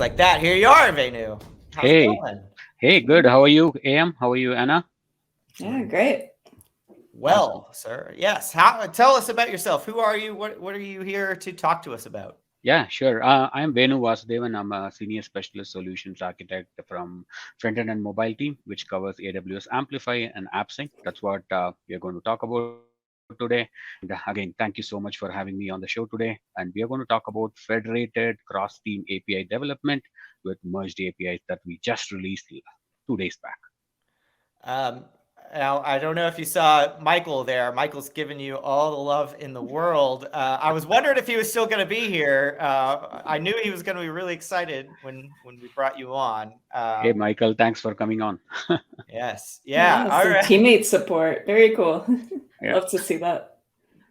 like that. Here you are, Venu. How's it Hey, going? hey, good. How are you, AM? How are you, Anna? Yeah, great. Awesome. Well, sir. Yes. How? Tell us about yourself. Who are you? What are you here to talk to us about? Yeah, sure. I'm Venu Vasudevan. I'm a senior specialist solutions architect from front-end and mobile team, which covers AWS Amplify and AppSync. That's what we are going to talk about today. And again, thank you so much for having me on the show today. And we are going to talk about federated cross-team API development with merged APIs that we just released 2 days back. Um, Now, I don't know if you saw Michael there. Michael's giving you all the love in the world. I was wondering if he was still going to be here. I knew he was going to be really excited when we brought you on. Hey, Michael, thanks for coming on. Yes. Yeah. Yeah, All some right. teammate support. Very cool. Yeah. Love to see that.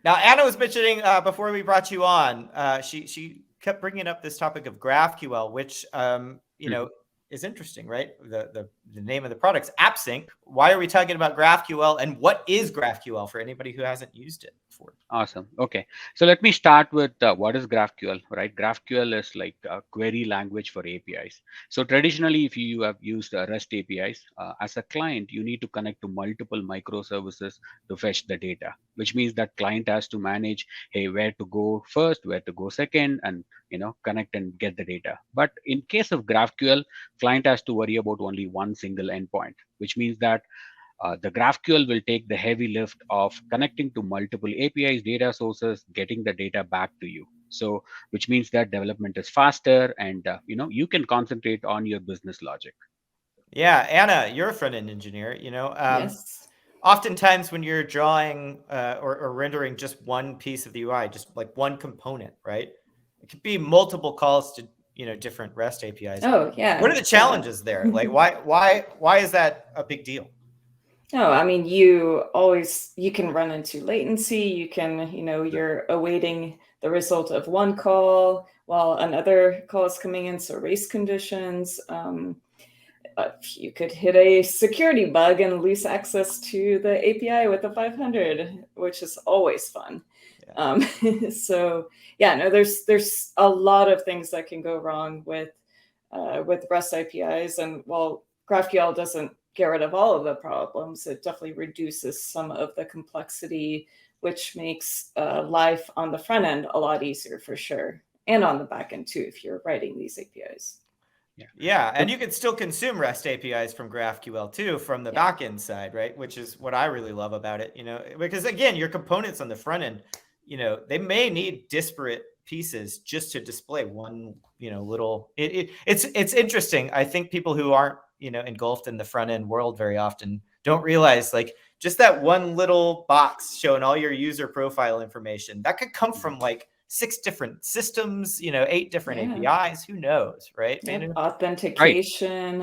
Now, Anna was mentioning before we brought you on, she kept bringing up this topic of GraphQL, which Mhm. is interesting, right? The name of the product is AppSync. Why are we talking about GraphQL, and what is GraphQL for anybody who hasn't used it before? Awesome. Okay. So let me start with what is GraphQL, right? GraphQL is like a query language for APIs. So traditionally, if you have used REST APIs, as a client, you need to connect to multiple microservices to fetch the data, which means that client has to manage, hey, where to go first, where to go second, and connect and get the data. But in case of GraphQL, client has to worry about only one single endpoint, which means that the GraphQL will take the heavy lift of connecting to multiple APIs, data sources, getting the data back to you. So, which means that development is faster, and you can concentrate on your business logic. Yeah, Anna, you're a front end engineer. Yes. Oftentimes when you're drawing or rendering just one piece of the UI, just like one component, right? It could be multiple calls to different REST APIs. Oh, What yeah. are the Yeah. challenges there? Like, why is that a big deal? No, I mean, you can run into latency. You can, you're awaiting the result of one call while another call is coming in. So race conditions. You could hit a security bug and lose access to the API with the 500, which is always fun. Yeah. So yeah, no, there's a lot of things that can go wrong with REST APIs, and while GraphQL doesn't get rid of all of the problems, it definitely reduces some of the complexity, which makes life on the front end a lot easier for sure, and on the back end too if you're writing these APIs. Yeah, and So, you can still consume REST APIs from GraphQL too, from the Yeah. backend side, right? Which is what I really love about it, because again, your components on the front end, they may need disparate pieces just to display one, little. It's interesting. I think people who aren't, engulfed in the front end world very often don't realize like just that one little box showing all your user profile information that could come mhm. from like 6 different systems, 8 different Yeah. APIs. Who knows, right, Yep. Venu? Right. Authentication,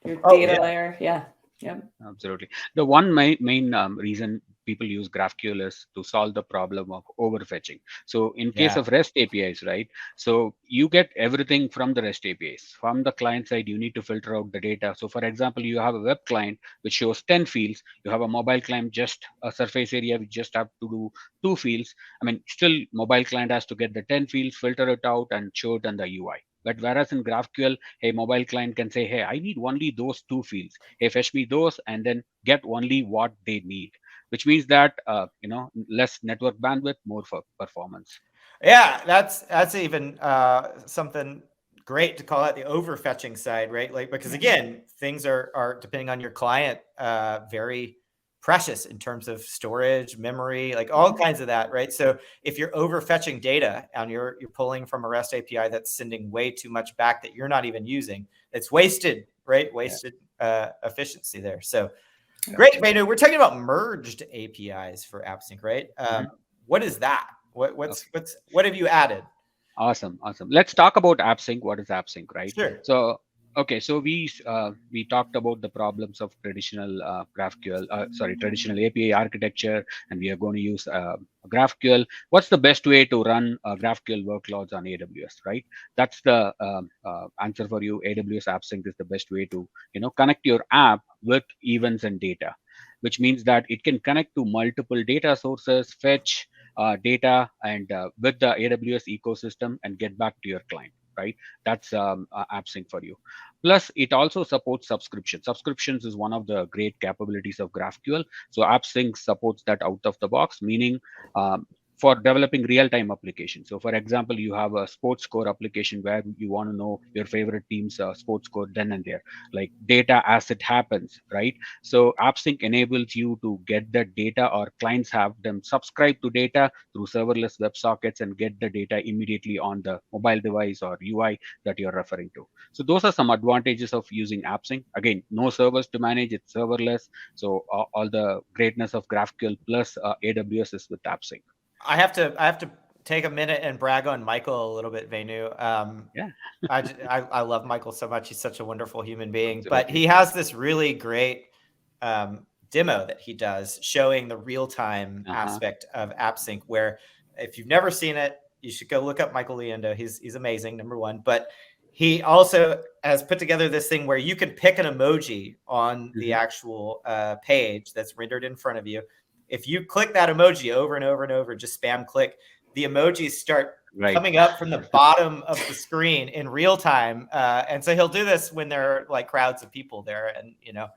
your Oh data yeah. layer. Yeah. Yep. Absolutely. The one main reason people use GraphQL is to solve the problem of overfetching. So in case Yeah. of REST APIs, right? So you get everything from the REST APIs. From the client side, you need to filter out the data. So for example, you have a web client which shows 10 fields. You have a mobile client, just a surface area, we just have to do 2 fields. I mean, still mobile client has to get the 10 fields, filter it out and show it on the UI. But whereas in GraphQL, a mobile client can say, hey, I need only those 2 fields. Hey, fetch me those and then get only what they need, which means that less network bandwidth, more for performance. Yeah, that's even something great to call out the overfetching side, right? Like because Yeah. again, things are depending on your client, very precious in terms of storage, memory, like all Yeah. kinds of that, right? So if you're overfetching data and you're pulling from a REST API that's sending way too much back that you're not even using, it's wasted, right? Yeah. Wasted efficiency there. So Yep. great, Venu. We're talking about merged APIs for AppSync, right? Mhm. What is that? Okay. What have you added? Awesome. Let's talk about AppSync. What is AppSync, right? Sure. So, okay, so we talked about the problems of traditional traditional API architecture, and we are going to use GraphQL. What's the best way to run GraphQL workloads on AWS, right? That's the answer for you. AWS AppSync is the best way to connect your app with events and data, which means that it can connect to multiple data sources, fetch data and with the AWS ecosystem and get back to your client. right? That's AppSync for you. Plus, it also supports subscriptions. Subscriptions is one of the great capabilities of GraphQL. So AppSync supports that out of the box, meaning for developing real-time applications. So for example, you have a sports score application where you want to know your favorite team's sports score then and there, like data as it happens, right? So AppSync enables you to get the data, or clients have them subscribe to data through serverless WebSockets and get the data immediately on the mobile device or UI that you're referring to. So those are some advantages of using AppSync. Again, no servers to manage, it's serverless. So all the greatness of GraphQL plus AWS is with AppSync. I have to take a minute and brag on Michael a little bit, Venu. Yeah. I love Michael so much. He's such a wonderful human being. Absolutely. But he has this really great demo that he does showing the real-time aspect of AppSync, where if you've never seen it, you should go look up Michael Leendo. He's amazing, number one. But he also has put together this thing where you can pick an emoji on the actual page that's rendered in front of you. If you click that emoji over and over and over, just spam click, the emojis start coming up from the bottom of the screen in real time. And so he'll do this when there are like crowds of people there, and, you know,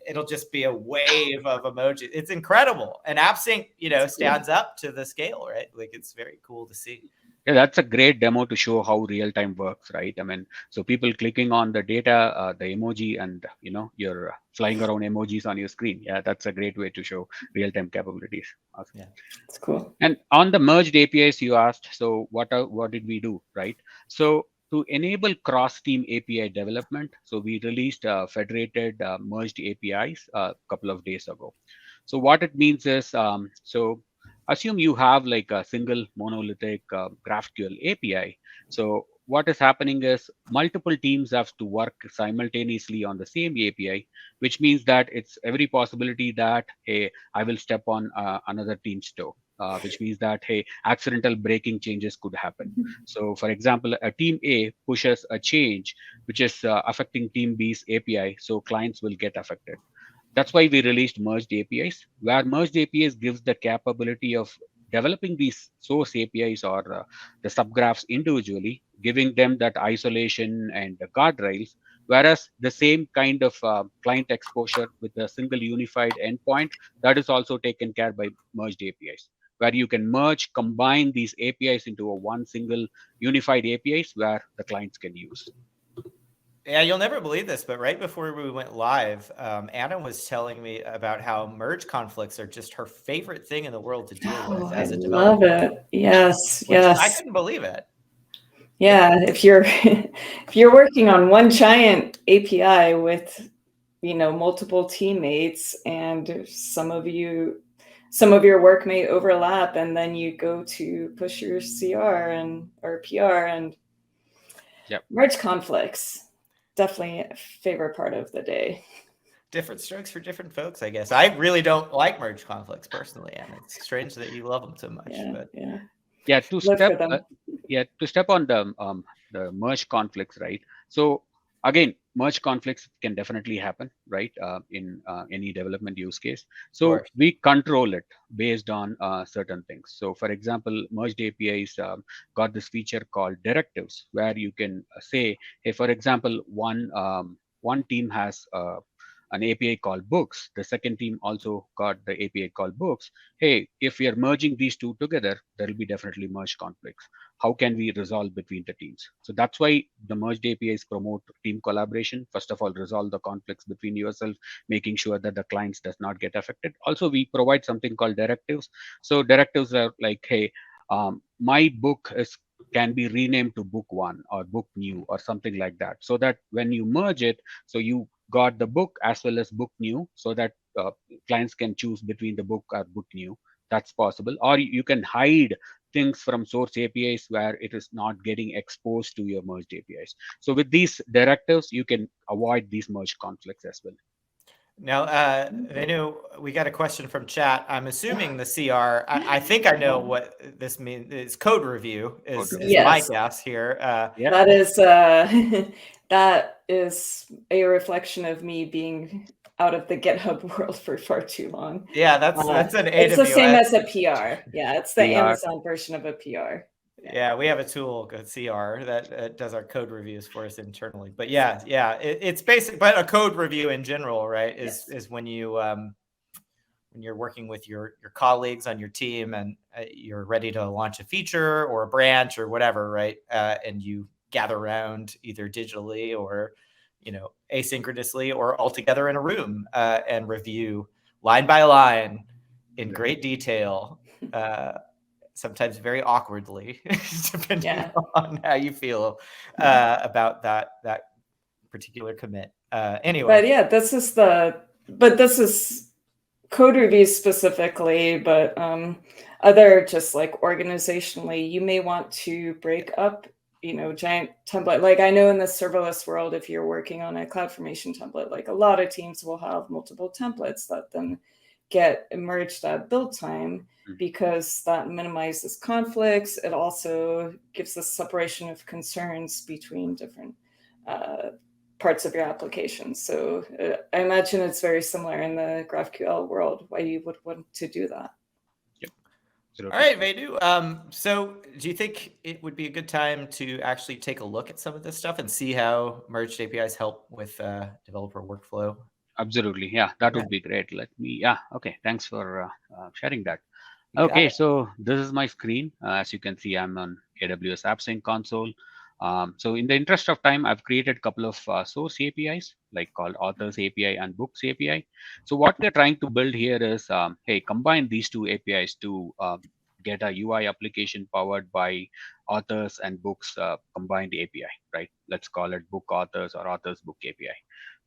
it'll just be a wave of emojis. It's incredible. And AppSync, you know, stands up to the scale, right? Like, it's very cool to see. Yeah, that's a great demo to show how real time works, right? I mean, so people clicking on the data, the emoji, and, you know, you're flying around emojis on your screen. Yeah, that's a great way to show real time capabilities. Awesome. Yeah, that's cool. And on the merged APIs, you asked, so what did we do, right? So to enable cross-team API development, so we released federated merged APIs a couple of days ago. So what it means is, so assume you have like a single monolithic GraphQL API. So what is happening is multiple teams have to work simultaneously on the same API, which means that it's every possibility that, hey, I will step on another team's toe. Which means that, hey, accidental breaking changes could happen. So for example, a team A pushes a change which is affecting team B's API, so clients will get affected. That's why we released merged APIs, where merged APIs gives the capability of developing these source APIs or the subgraphs individually, giving them that isolation and the guardrails, whereas the same kind of client exposure with a single unified endpoint, that is also taken care by merged APIs, where you can merge, combine these APIs into a one single unified APIs where the clients can use. Yeah, you'll never believe this, but right before we went live, Anna was telling me about how merge conflicts are just her favorite thing in the world to deal with as a developer. I love it. Yes, I couldn't believe it. Yeah, if you're working on one giant API with, you know, multiple teammates, and some of your work may overlap, and then you go to push your CR or PR and merge conflicts. Definitely a favorite part of the day. Different strokes for different folks, I guess. I really don't like merge conflicts personally, and it's strange that you love them so much. To step on the merge conflicts, right? So again, merge conflicts can definitely happen, right? In any development use case. So we control it based on certain things. So for example, merged APIs got this feature called directives, where you can say, hey, for example, one team has an API called books. The second team also got the API called books. Hey, if we are merging these two together, there will be definitely merge conflicts. How can we resolve between the teams? So that's why the merged APIs promote team collaboration. First of all, resolve the conflicts between yourself, making sure that the clients does not get affected. Also, we provide something called directives. So directives are like, hey, my book can be renamed to book one or book new or something like that. So that when you merge it, so you got the book as well as book new, so that clients can choose between the book or book new. That's possible. Or you can hide things from source APIs where it is not getting exposed to your merged APIs. So with these directives, you can avoid these merge conflicts as well. Now, Venu, we got a question from chat. I'm assuming the CR, I think I know what this means. It's code review is my guess here. That is a reflection of me being out of the GitHub world for far too long. Yeah, that's an AWS. It's the same as a PR. Yeah, it's the Amazon version of a PR. Yeah, we have a tool called CR that does our code reviews for us internally. But yeah, it's basic. But a code review in general, right, is when you when you're working with your colleagues on your team and you're ready to launch a feature or a branch or whatever, right? And you gather around either digitally or asynchronously or all together in a room and review line by line in great detail. Sometimes very awkwardly, depending on how you feel about that particular commit. Anyway, but yeah, this is code reviews specifically, but other just like organizationally, you may want to break up, giant template. Like I know in the serverless world, if you're working on a CloudFormation template, like a lot of teams will have multiple templates that then get merged at build time, because that minimizes conflicts. It also gives us separation of concerns between different parts of your application. So I imagine it's very similar in the GraphQL world, why you would want to do that. Yep. All right, Venu. So do you think it would be a good time to actually take a look at some of this stuff and see how merged APIs help with developer workflow? Absolutely. Yeah, that would be great. Okay. Thanks for sharing that. You got Okay, it. so this is my screen. As you can see, I'm on AWS AppSync console. So in the interest of time, I've created a couple of source APIs, like called Authors API and Books API. So what we're trying to build here is, hey, combine these two APIs to get a UI application powered by Authors and Books combined API, right? Let's call it Book Authors or Authors Book API,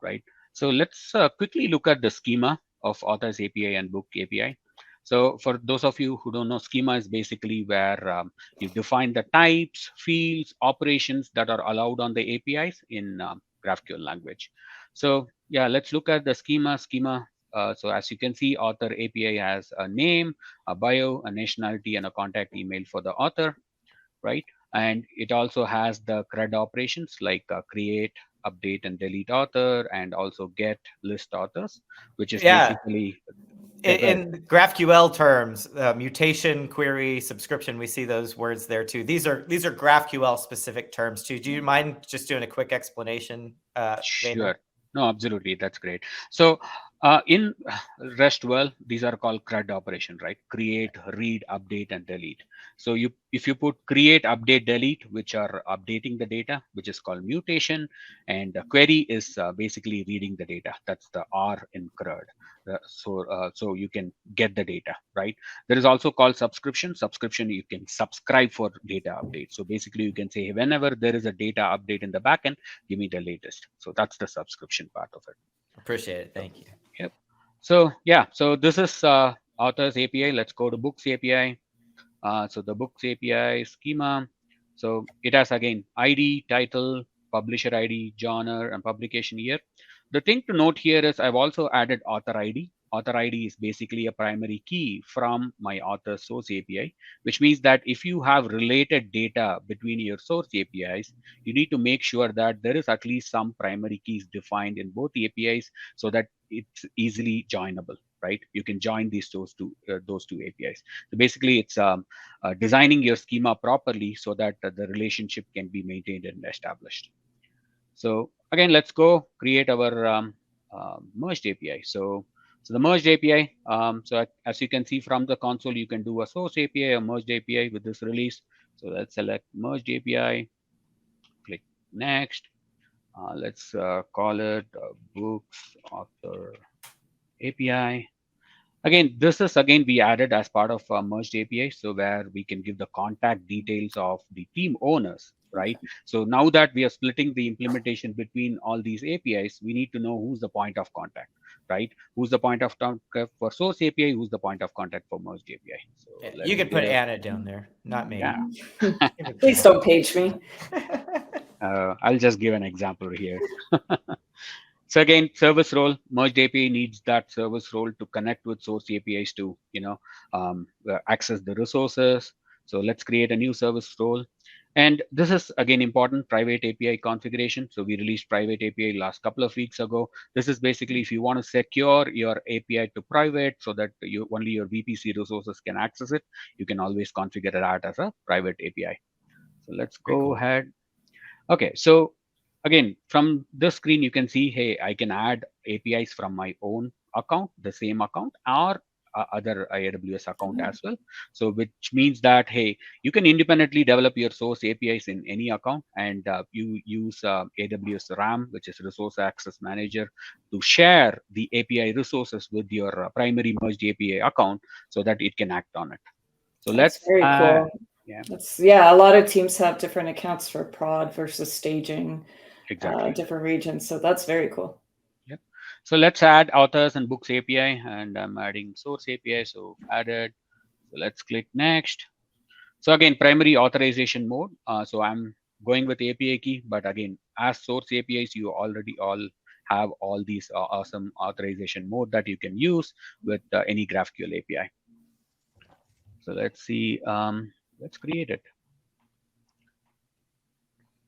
right? So let's quickly look at the schema of Authors API and Book API. So for those of you who don't know, schema is basically where you define the types, fields, operations that are allowed on the APIs in GraphQL language. So yeah, let's look at the schema. So as you can see, author API has a name, a bio, a nationality, and a contact email for the author, right? And it also has the CRUD operations like create, update, and delete author, and also get list authors, which is basically in GraphQL terms, mutation, query, subscription, we see those words there too. These are GraphQL specific terms too. Do you mind just doing a quick explanation? Sure. No, absolutely. That's great. So in RESTwell, these are called CRUD operation, right? Create, read, update, and delete. So if you put create, update, delete, which are updating the data, which is called mutation, and query is basically reading the data. That's the R in CRUD. So you can get the data, right? There is also called subscription. Subscription, you can subscribe for data update. So basically, you can say whenever there is a data update in the backend, give me the latest. So that's the subscription part of it. Appreciate it. Thank you. Yep. So yeah, so this is Authors API. Let's go to Books API. So the Books API schema. So it has again ID, title, publisher ID, genre, and publication year. The thing to note here is I've also added author ID. Author ID is basically a primary key from my author source API, which means that if you have related data between your source APIs, you need to make sure that there is at least some primary keys defined in both APIs so that it's easily joinable, right? You can join those two APIs. So basically, it's designing your schema properly so that the relationship can be maintained and established. So again, let's go create our merged API. So the merged API, so as you can see from the console, you can do a source API, a merged API with this release. So let's select merged API, click next. Let's call it books author API. Again, this is we added as part of merged API, so where we can give the contact details of the team owners, right? So now that we are splitting the implementation between all these APIs, we need to know who's the point of contact, right? Who's the point of contact for source API? Who's the point of contact for merged API? So you can put Anna down there, not me. Yeah. Please don't page me. I'll just give an example here. So again, service role, merged API needs that service role to connect with source APIs to, access the resources. So let's create a new service role. And this is again important, private API configuration. So we released private API last couple of weeks ago. This is basically if you want to secure your API to private so that only your VPC resources can access it, you can always configure that as a private API. So let's go ahead. Okay, so again, from this screen, you can see, hey, I can add APIs from my own account, the same account, or other AWS account as well. So which means that, hey, you can independently develop your source APIs in any account, and you use AWS RAM, which is Resource Access Manager, to share the API resources with your primary merged API account so that it can act on it. So That's let's very cool. Yeah. Yeah, a lot of teams have different accounts for prod versus staging, Exactly. different regions. So that's very cool. Yep. So let's add authors and books API, and I'm adding source API. So added. So let's click next. So again, primary authorization mode. So I'm going with API key, but again, as source APIs, you already all have all these awesome authorization mode that you can use with any GraphQL API. So let's see. Let's create it.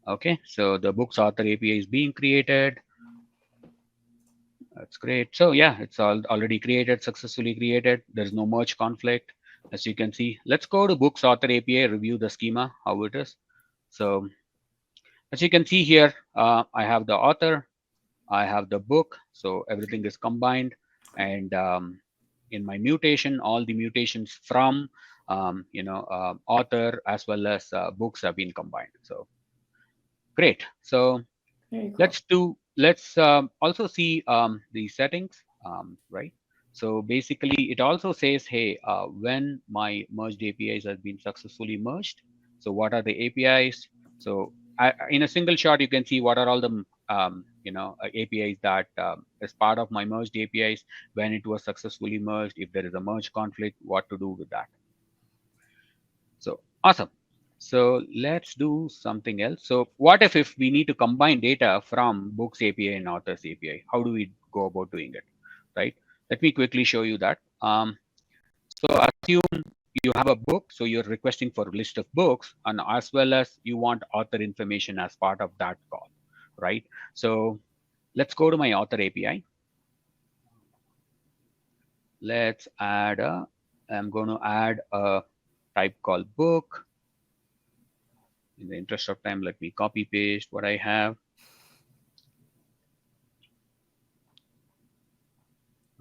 Okay, so the books author API is being created. That's great. So yeah, it's already created, successfully created. There's no merge conflict, as you can see. Let's go to books author API, review the schema, how it is. So as you can see here, I have the author, I have the book. So everything is combined. And in my mutation, all the mutations from author as well as books have been combined. So great. So Cool. let's also see the settings, right? So basically, it also says, hey, when my merged APIs have been successfully merged. So what are the APIs? So in a single shot, you can see what are all the APIs that is part of my merged APIs when it was successfully merged. If there is a merge conflict, what to do with that. So awesome. So let's do something else. So what if we need to combine data from books API and authors API? How do we go about doing it, right? Let me quickly show you that. So assume you have a book, so you're requesting for a list of books, and as well as you want author information as part of that call, right? So let's go to my author API. Let's add I'm going to add a type called book. In the interest of time, let me copy paste what I have.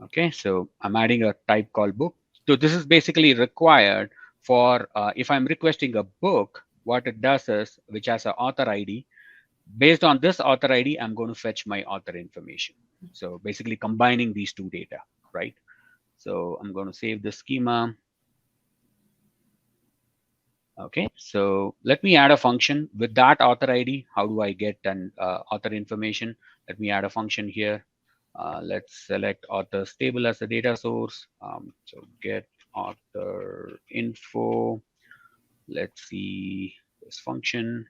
Okay, so I'm adding a type called book. So this is basically required for if I'm requesting a book, what it does is, which has an author ID, based on this author ID, I'm going to fetch my author information. So basically combining these two data, right? So I'm going to save the schema. Okay, so let me add a function with that author ID. How do I get an author information? Let me add a function here. Let's select authors table as a data source. So get author info. Let's see this function.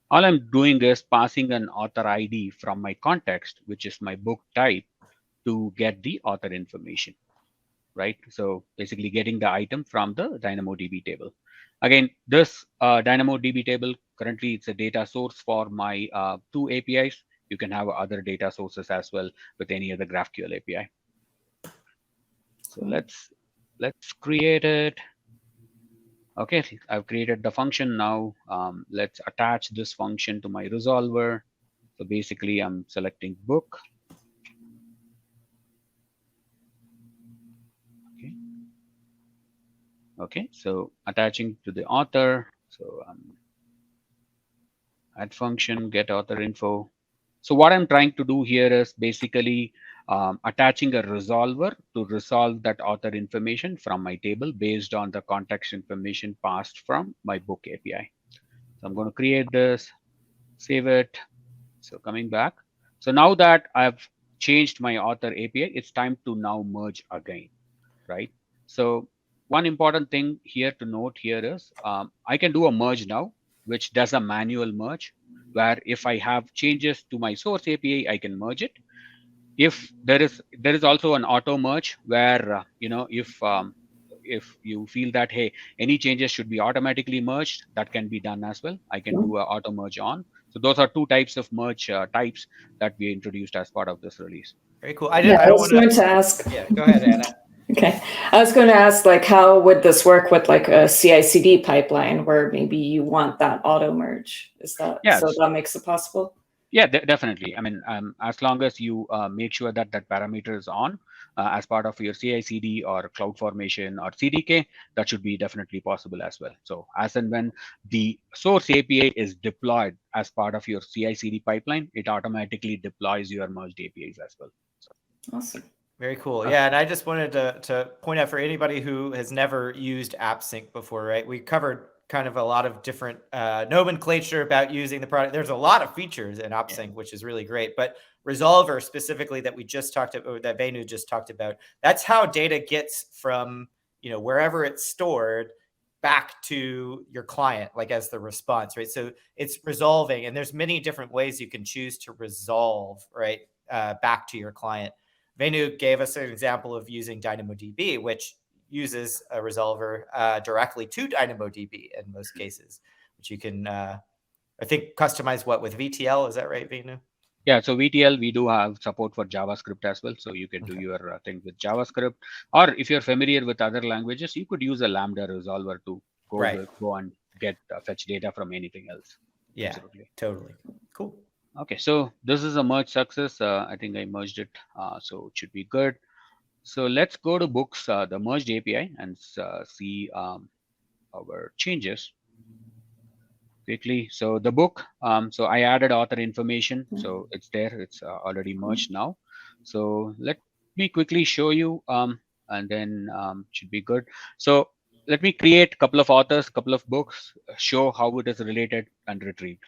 All I'm doing is passing an author ID from my context, which is my book type, to get the author information, right? So basically getting the item from the DynamoDB table. Again, this DynamoDB table, currently it's a data source for my two APIs. You can have other data sources as well with any other GraphQL API. So let's create it. Okay, I've created the function now. Let's attach this function to my resolver. So basically, I'm selecting book. Okay, so attaching to the author. So add function, get author info. So what I'm trying to do here is basically attaching a resolver to resolve that author information from my table based on the context information passed from my book API. So I'm going to create this, save it. So coming back. So now that I've changed my author API, it's time to now merge again, right? So one important thing here to note here is I can do a merge now, which does a manual merge, where if I have changes to my source API, I can merge it. If there is also an auto merge where if if you feel that, hey, any changes should be automatically merged, that can be done as well. I can do a auto merge on. So those are two types of merge types that we introduced as part of this release. Very cool. I don't was going to ask. Yeah, go ahead, Anna. Okay. I was going to ask, like, how would this work with like a CI/CD pipeline where maybe you want that auto merge? Is that so that makes it possible? Yeah, definitely. I mean, as long as you make sure that that parameter is on as part of your CI/CD or CloudFormation or CDK, that should be definitely possible as well. So as and when the source API is deployed as part of your CI/CD pipeline, it automatically deploys your merged APIs as well. So. Awesome. Very cool. Yeah, and I just wanted to point out for anybody who has never used AppSync before, right? We covered kind of a lot of different nomenclature about using the product. There's a lot of features in AppSync, which is really great. But Resolver specifically that we just talked about, or that Venu just talked about, that's how data gets from, wherever it's stored back to your client, like as the response, right? So it's resolving, and there's many different ways you can choose to resolve, right, back to your client. Venu gave us an example of using DynamoDB, which uses a resolver directly to DynamoDB in most cases, which you can, I think, customize with VTL. Is that right, Venu? Yeah, so VTL, we do have support for JavaScript as well. So you can do your thing with JavaScript. Or if you're familiar with other languages, you could use a Lambda resolver to go and get fetch data from anything else. Yeah, absolutely. Totally. Cool. Okay, so this is a merge success. I think I merged it, so it should be good. So let's go to books, the merged API, and see our changes quickly. So the book, so I added author information, so it's there. It's already merged now. So let me quickly show you, and then should be good. So let me create a couple of authors, couple of books, show how it is related and retrieved.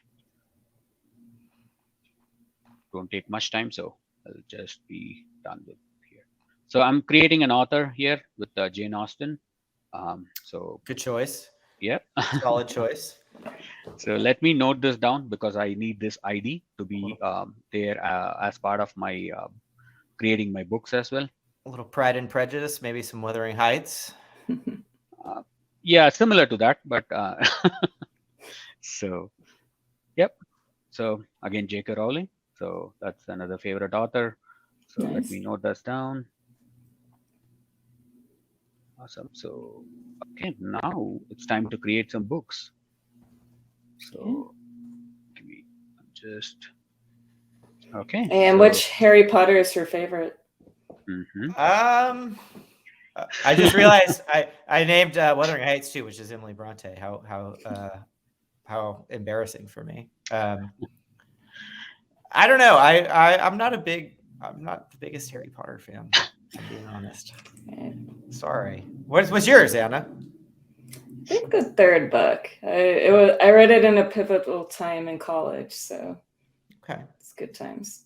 Don't take much time, so I'll just be done with here. So I'm creating an author here with Jane Austen. So good choice. Yep. Solid choice. So let me note this down because I need this ID to be there as part of my creating my books as well. A little Pride and Prejudice, maybe some Wuthering Heights. Yeah, similar to that, but so yep. So again, J.K. Rowling. So that's another favorite author. So let me note this down. Awesome. So okay, now it's time to create some books. So give me just okay. And which Harry Potter is your favorite? I just realized I named Wuthering Heights too, which is Emily Bronte. How embarrassing for me. I don't know. I'm not the biggest Harry Potter fan. I'm being honest. Sorry. What's yours, Anna? I think the third book. I read it in a pivotal time in college, so okay, it's good times.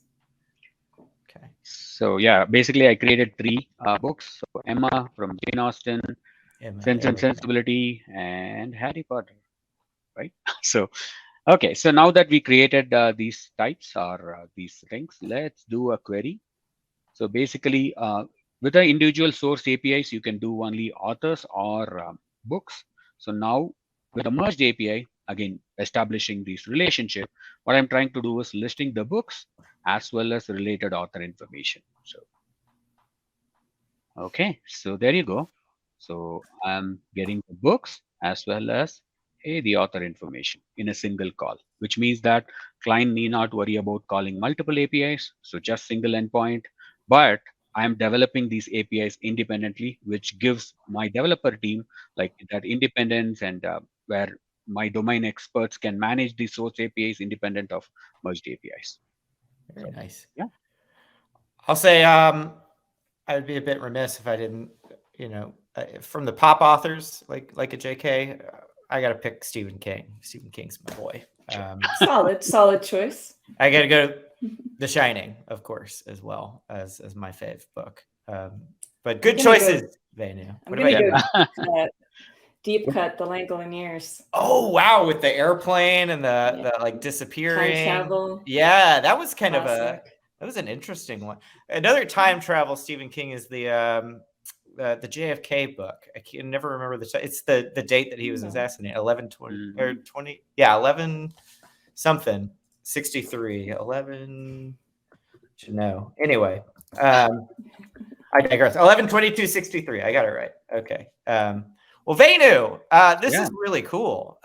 Okay. So yeah, basically I created 3 books. So Emma from Jane Austen, Sense and Sensibility, and Harry Potter. Right. So okay, so now that we created these types or these things, let's do a query. So basically, with the individual source APIs, you can do only authors or books. So now with the merged API, again, establishing this relationship, what I'm trying to do is listing the books as well as related author information. So, okay, so there you go. So I'm getting the books as well as the author information in a single call, which means that client need not worry about calling multiple APIs. So just single endpoint, but I'm developing these APIs independently, which gives my developer team like that independence and where my domain experts can manage the source APIs independent of merged APIs. Very nice. Yeah. I'll say I would be a bit remiss if I didn't, from the pop authors like a JK, I got to pick Stephen King. Stephen King's my boy. Solid choice. I got to go The Shining, of course, as well as my fave book. But good choices, Venu. What about you? Deep cut, the Langoliers. Oh wow, with the airplane and the like disappearing. Time travel. Yeah, that was that was an interesting one. Another time travel Stephen King is the the JFK book. I can never remember it's the date that he was assassinated. 11/20 or 20. Yeah, 11 something 63. 11. Should know. Anyway, I digress. 11/22/63. I got it right. Okay. Well, Venu, this is really cool.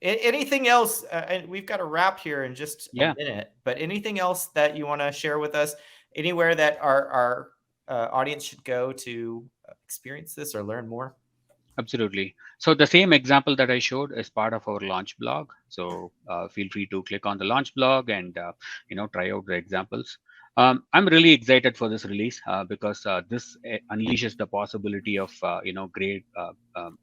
Anything else? And we've got a wrap here in just a minute. But anything else that you want to share with us? Anywhere that our audience should go to experience this or learn more? Absolutely. So the same example that I showed is part of our launch blog. So feel free to click on the launch blog and try out the examples. I'm really excited for this release because this unleashes the possibility of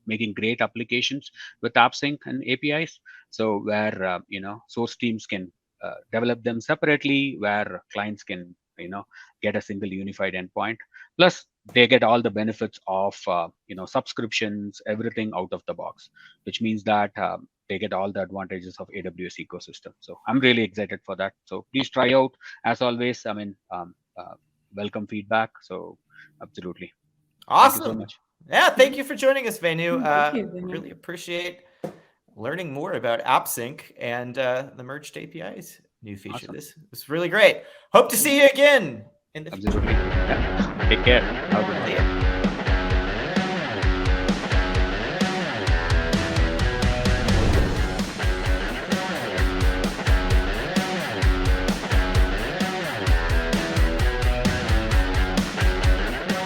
making great applications with AppSync and APIs. So where source teams can develop them separately, where clients can get a single unified endpoint. Plus, they get all the benefits of subscriptions, everything out of the box, which means that they get all the advantages of AWS ecosystem. So I'm really excited for that. So please try out. As always, I mean, welcome feedback. So absolutely. Awesome. Thank you so much. Yeah, thank you for joining us, Venu. Thank you, Venu. Really appreciate learning more about AppSync and the merged APIs new feature. Awesome. This was really great. Hope to see you again in the future. Absolutely. Yeah. Take care. Have a good day.